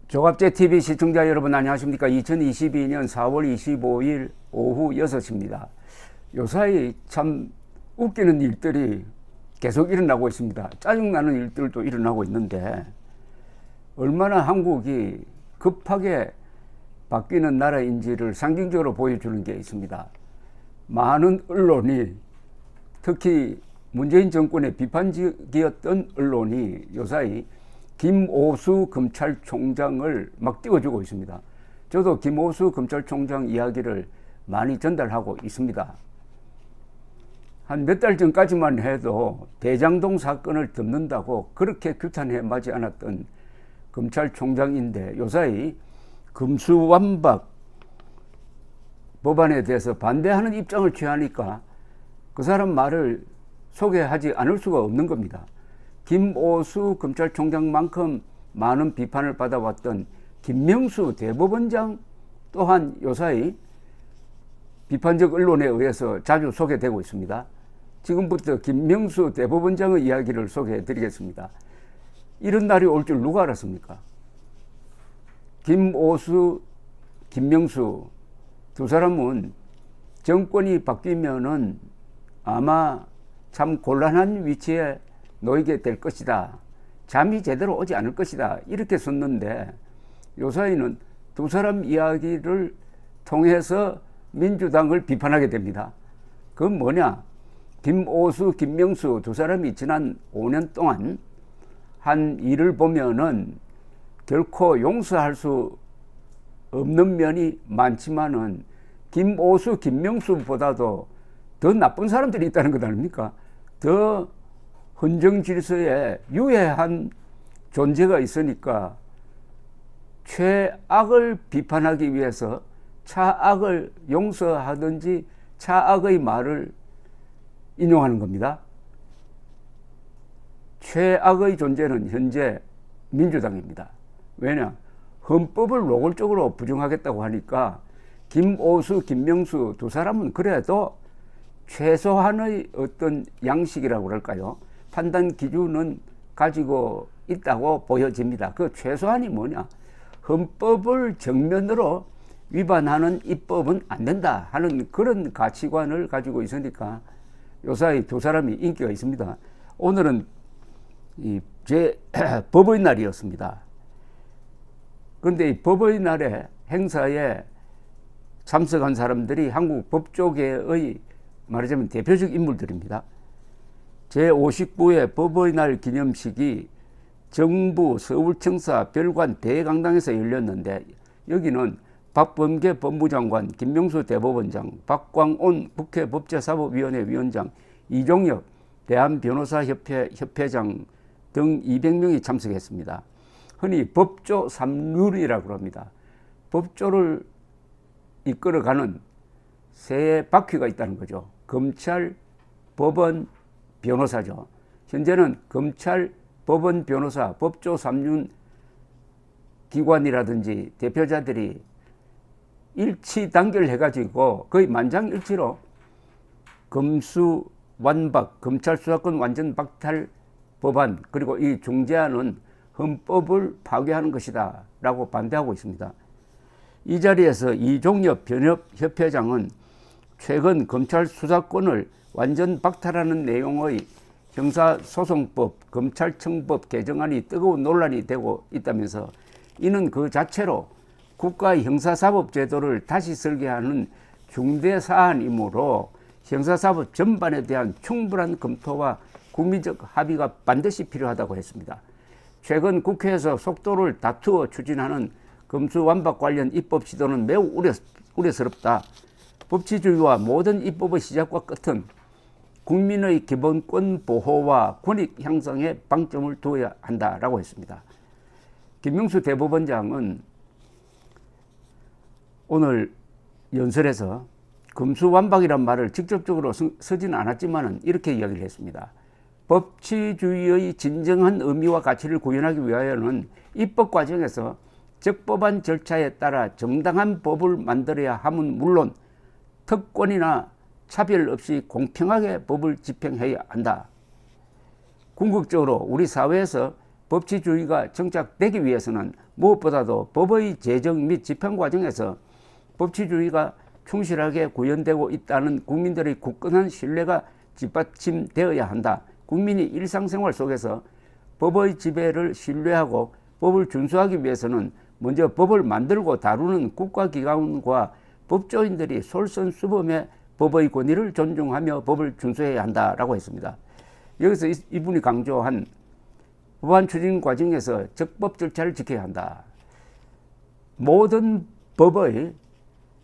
조갑제TV 시청자 여러분 안녕하십니까. 2022년 4월 25일 오후 6시입니다. 요사이 참 웃기는 일들이 계속 일어나고 있습니다. 짜증나는 일들도 일어나고 있는데 얼마나 한국이 급하게 바뀌는 나라인지를 상징적으로 보여주는 게 있습니다. 많은 언론이, 특히 문재인 정권의 비판적이었던 언론이 요사이 김오수 검찰총장을 막 띄워주고 있습니다. 저도 김오수 검찰총장 이야기를 많이 전달하고 있습니다. 한 몇 달 전까지만 해도 대장동 사건을 덮는다고 그렇게 규탄해 마지 않았던 검찰총장인데 요사이 금수완박 법안에 대해서 반대하는 입장을 취하니까 그 사람 말을 소개하지 않을 수가 없는 겁니다. 김오수 검찰총장만큼 많은 비판을 받아왔던 김명수 대법원장 또한 요사이 비판적 언론에 의해서 자주 소개되고 있습니다. 지금부터 김명수 대법원장의 이야기를 소개해 드리겠습니다. 이런 날이 올 줄 누가 알았습니까? 김오수, 김명수 두 사람은 정권이 바뀌면은 아마 참 곤란한 위치에 놓이게 될 것이다. 잠이 제대로 오지 않을 것이다. 이렇게 썼는데 요사이는 두 사람 이야기를 통해서 민주당을 비판하게 됩니다. 그건 뭐냐? 김오수, 김명수 두 사람이 지난 5년 동안 한 일을 보면은 결코 용서할 수 없는 면이 많지만은 김오수, 김명수보다도 더 나쁜 사람들이 있다는 것 아닙니까? 더 헌정 질서에 유해한 존재가 있으니까 최악을 비판하기 위해서 차악을 용서하든지 차악의 말을 인용하는 겁니다. 최악의 존재는 현재 민주당입니다. 왜냐? 헌법을 노골적으로 부정하겠다고 하니까 김오수, 김명수 두 사람은 그래도 최소한의 어떤 양식이라고 할까요? 판단 기준은 가지고 있다고 보여집니다. 그 최소한이 뭐냐? 헌법을 정면으로 위반하는 입법은 안 된다 하는 그런 가치관을 가지고 있으니까 요사이 두 사람이 인기가 있습니다. 오늘은 제 법의 날이었습니다. 그런데 이 법의 날에 행사에 참석한 사람들이 한국 법조계의 말하자면 대표적 인물들입니다. 제59회 법의 날 기념식이 정부 서울청사 별관 대강당에서 열렸는데 여기는 박범계 법무장관, 김명수 대법원장, 박광온 국회 법제사법위원회 위원장, 이종엽 대한변호사협회 협회장 등 200명이 참석했습니다. 흔히 법조 3륜이라고 합니다. 법조를 이끌어가는 세 바퀴가 있다는 거죠. 검찰, 법원, 변호사죠. 현재는 검찰, 법원, 변호사, 법조 3륜 기관이라든지 대표자들이 일치 단결해가지고 거의 만장일치로 검수완박, 검찰 수사권 완전 박탈 법안 그리고 이 중재안은 헌법을 파괴하는 것이다 라고 반대하고 있습니다. 이 자리에서 이종엽 변협협회장은 최근 검찰 수사권을 완전 박탈하는 내용의 형사소송법, 검찰청법 개정안이 뜨거운 논란이 되고 있다면서 이는 그 자체로 국가의 형사사법제도를 다시 설계하는 중대 사안이므로 형사사법 전반에 대한 충분한 검토와 국민적 합의가 반드시 필요하다고 했습니다. 최근 국회에서 속도를 다투어 추진하는 검수완박 관련 입법 시도는 매우 우려스럽다. 법치주의와 모든 입법의 시작과 끝은 국민의 기본권 보호와 권익 향상에 방점을 두어야 한다라고 했습니다. 김명수 대법원장은 오늘 연설에서 검수완박이란 말을 직접적으로 쓰지는 않았지만 이렇게 이야기를 했습니다. 법치주의의 진정한 의미와 가치를 구현하기 위하여는 입법 과정에서 적법한 절차에 따라 정당한 법을 만들어야 함은 물론 특권이나 차별 없이 공평하게 법을 집행해야 한다. 궁극적으로 우리 사회에서 법치주의가 정착되기 위해서는 무엇보다도 법의 제정 및 집행 과정에서 법치주의가 충실하게 구현되고 있다는 국민들의 굳건한 신뢰가 뒷받침되어야 한다. 국민이 일상생활 속에서 법의 지배를 신뢰하고 법을 준수하기 위해서는 먼저 법을 만들고 다루는 국가기관과 법조인들이 솔선수범해 법의 권위를 존중하며 법을 준수해야 한다라고 했습니다. 여기서 이분이 강조한 법안 추진 과정에서 적법 절차를 지켜야 한다. 모든 법의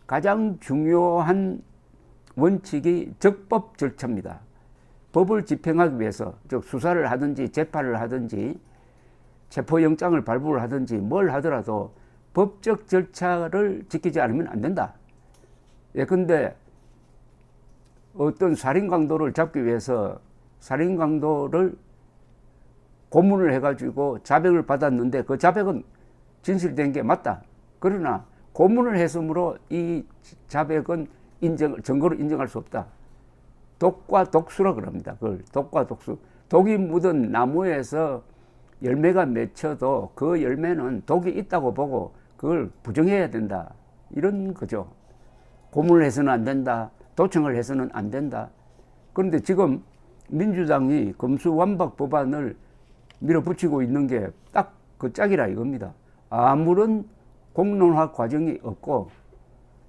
가장 중요한 원칙이 적법 절차입니다. 법을 집행하기 위해서, 즉 수사를 하든지 재판을 하든지 체포영장을 발부를 하든지 뭘 하더라도 법적 절차를 지키지 않으면 안 된다. 예컨대 어떤 살인 강도를 잡기 위해서 살인 강도를 고문을 해가지고 자백을 받았는데 그 자백은 진실된 게 맞다. 그러나 고문을 했으므로 이 자백은 증거로 인정할 수 없다. 독과 독수라 그럽니다. 그걸 독과 독수. 독이 묻은 나무에서 열매가 맺혀도 그 열매는 독이 있다고 보고 그걸 부정해야 된다. 이런 거죠. 고문을 해서는 안 된다. 도청을 해서는 안 된다. 그런데 지금 민주당이 검수완박 법안을 밀어붙이고 있는 게 딱 그 짝이라 이겁니다. 아무런 공론화 과정이 없고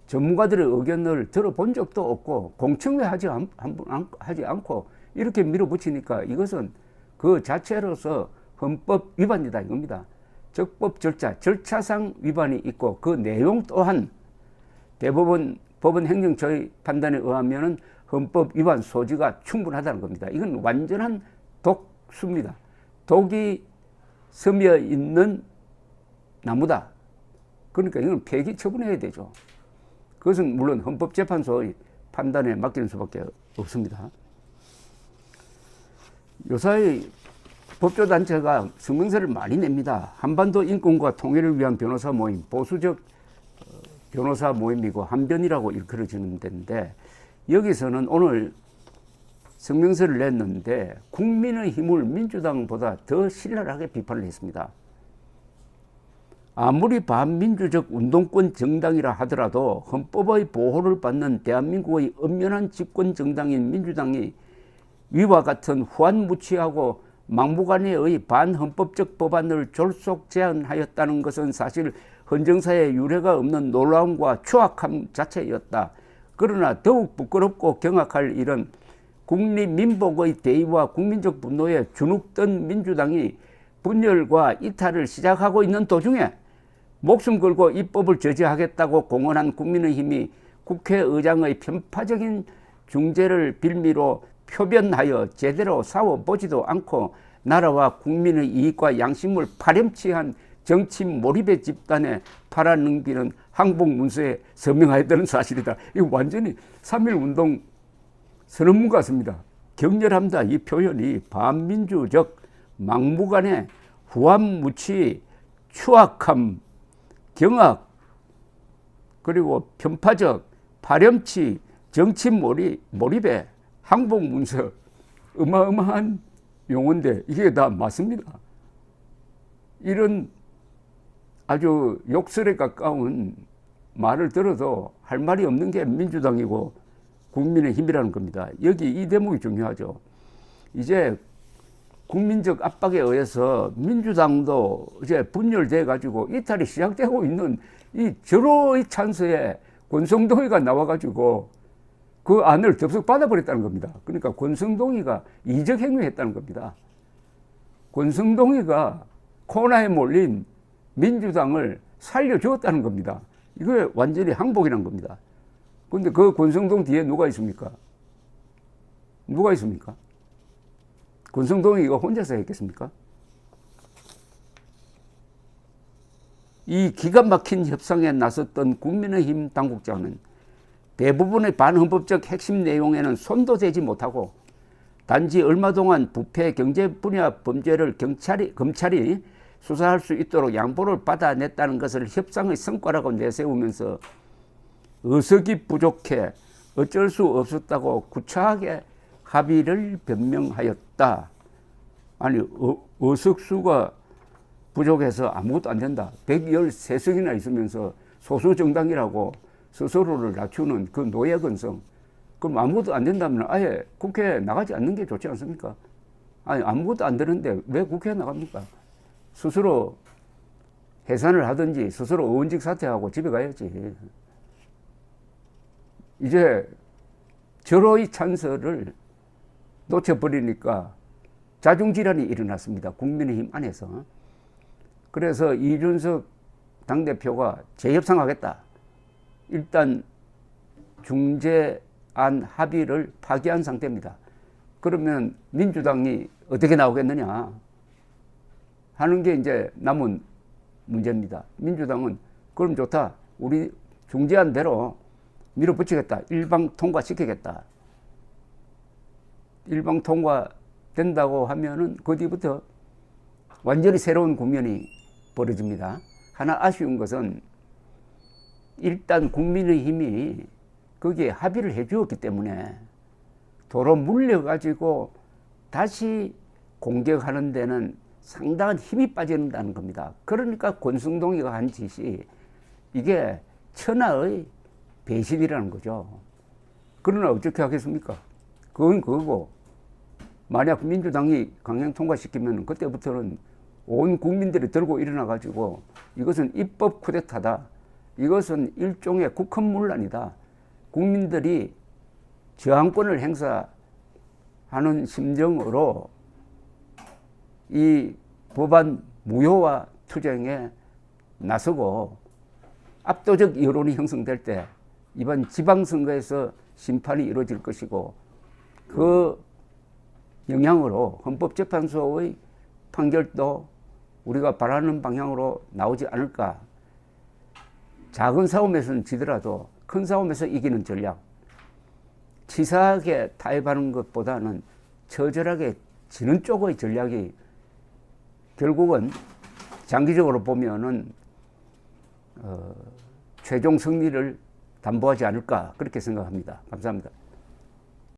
전문가들의 의견을 들어본 적도 없고 공청회 하지 않고 이렇게 밀어붙이니까 이것은 그 자체로서 헌법 위반이다 이겁니다. 적법 절차, 절차상 위반이 있고 그 내용 또한 대법원 법원 행정처의 판단에 의하면은 헌법 위반 소지가 충분하다는 겁니다. 이건 완전한 독수입니다. 독이 스며 있는 나무다. 그러니까 이건 폐기 처분해야 되죠. 그것은 물론 헌법재판소의 판단에 맡기는 수밖에 없습니다. 요사이 법조단체가 성명서를 많이 냅니다. 한반도 인권과 통일을 위한 변호사 모임, 보수적 변호사 모임이고 한변이라고 일컬어지는 데인데 여기서는 오늘 성명서를 냈는데 국민의힘을 민주당보다 더 신랄하게 비판을 했습니다. 아무리 반민주적 운동권 정당이라 하더라도 헌법의 보호를 받는 대한민국의 엄연한 집권 정당인 민주당이 위와 같은 후한무치하고 막무가내의 반헌법적 법안을 졸속 제안하였다는 것은 사실 헌정사에 유례가 없는 놀라움과 추악함 자체였다. 그러나 더욱 부끄럽고 경악할 일은 국립민복의 대의와 국민적 분노에 주눅든 민주당이 분열과 이탈을 시작하고 있는 도중에 목숨 걸고 입법을 저지하겠다고 공언한 국민의힘이 국회의장의 편파적인 중재를 빌미로 표변하여 제대로 싸워보지도 않고 나라와 국민의 이익과 양심을 파렴치한 정치 몰입의 집단에 팔아넘기는 항복문서에 서명하였다는 사실이다. 이거 완전히 3.1운동 선언문 같습니다. 격렬합니다. 이 표현이 반민주적, 막무가내, 후한무치, 추악함, 경악, 그리고 편파적, 파렴치, 정치 몰입에 항복문서, 어마어마한 용어인데 이게 다 맞습니다. 이런 아주 욕설에 가까운 말을 들어도 할 말이 없는 게 민주당이고 국민의힘이라는 겁니다. 여기 이 대목이 중요하죠. 이제 국민적 압박에 의해서 민주당도 이제 분열돼 가지고 이탈이 시작되고 있는 이 절호의 찬스에 권성동이가 나와가지고 그 안을 덥석 받아버렸다는 겁니다. 그러니까 권성동이가 이적 행위했다는 겁니다. 권성동이가 코너에 몰린 민주당을 살려주었다는 겁니다. 이거 완전히 항복이란 겁니다. 그런데 그 권성동 뒤에 누가 있습니까? 누가 있습니까? 권성동이 이거 혼자서 했겠습니까? 이 기가 막힌 협상에 나섰던 국민의힘 당국자는 대부분의 반헌법적 핵심 내용에는 손도 대지 못하고 단지 얼마 동안 부패 경제 분야 범죄를 검찰이 수사할 수 있도록 양보를 받아냈다는 것을 협상의 성과라고 내세우면서 의석이 부족해 어쩔 수 없었다고 구차하게 합의를 변명하였다. 아니 의석수가 부족해서 아무것도 안 된다. 113석이나 있으면서 소수정당이라고 스스로를 낮추는 그 노예 근성. 그럼 아무것도 안 된다면 아예 국회에 나가지 않는 게 좋지 않습니까? 아니, 아무것도 안 되는데 왜 국회에 나갑니까? 스스로 해산을 하든지 스스로 의원직 사퇴하고 집에 가야지. 이제 절호의 찬스를 놓쳐버리니까 자중질환이 일어났습니다. 국민의힘 안에서. 그래서 이준석 당대표가 재협상하겠다. 일단 중재안 합의를 파기한 상태입니다. 그러면 민주당이 어떻게 나오겠느냐 하는 게 이제 남은 문제입니다. 민주당은 그럼 좋다. 우리 중재안대로 밀어붙이겠다. 일방 통과시키겠다. 일방 통과된다고 하면은 그 뒤부터 완전히 새로운 국면이 벌어집니다. 하나 아쉬운 것은 일단 국민의힘이 거기에 합의를 해 주었기 때문에 도로 물려가지고 다시 공격하는 데는 상당한 힘이 빠진다는 겁니다. 그러니까 권성동이가 한 짓이 이게 천하의 배신이라는 거죠. 그러나 어떻게 하겠습니까? 그건 그거고 만약 민주당이 강행 통과시키면 그때부터는 온 국민들이 들고 일어나가지고 이것은 입법 쿠데타다. 이것은 일종의 국헌문란이다. 국민들이 저항권을 행사하는 심정으로 이 법안 무효화 투쟁에 나서고 압도적 여론이 형성될 때 이번 지방선거에서 심판이 이루어질 것이고 그 영향으로 헌법재판소의 판결도 우리가 바라는 방향으로 나오지 않을까. 작은 싸움에서는 지더라도 큰 싸움에서 이기는 전략. 치사하게 타협하는 것보다는 처절하게 지는 쪽의 전략이 결국은 장기적으로 보면은 최종 승리를 담보하지 않을까 그렇게 생각합니다. 감사합니다.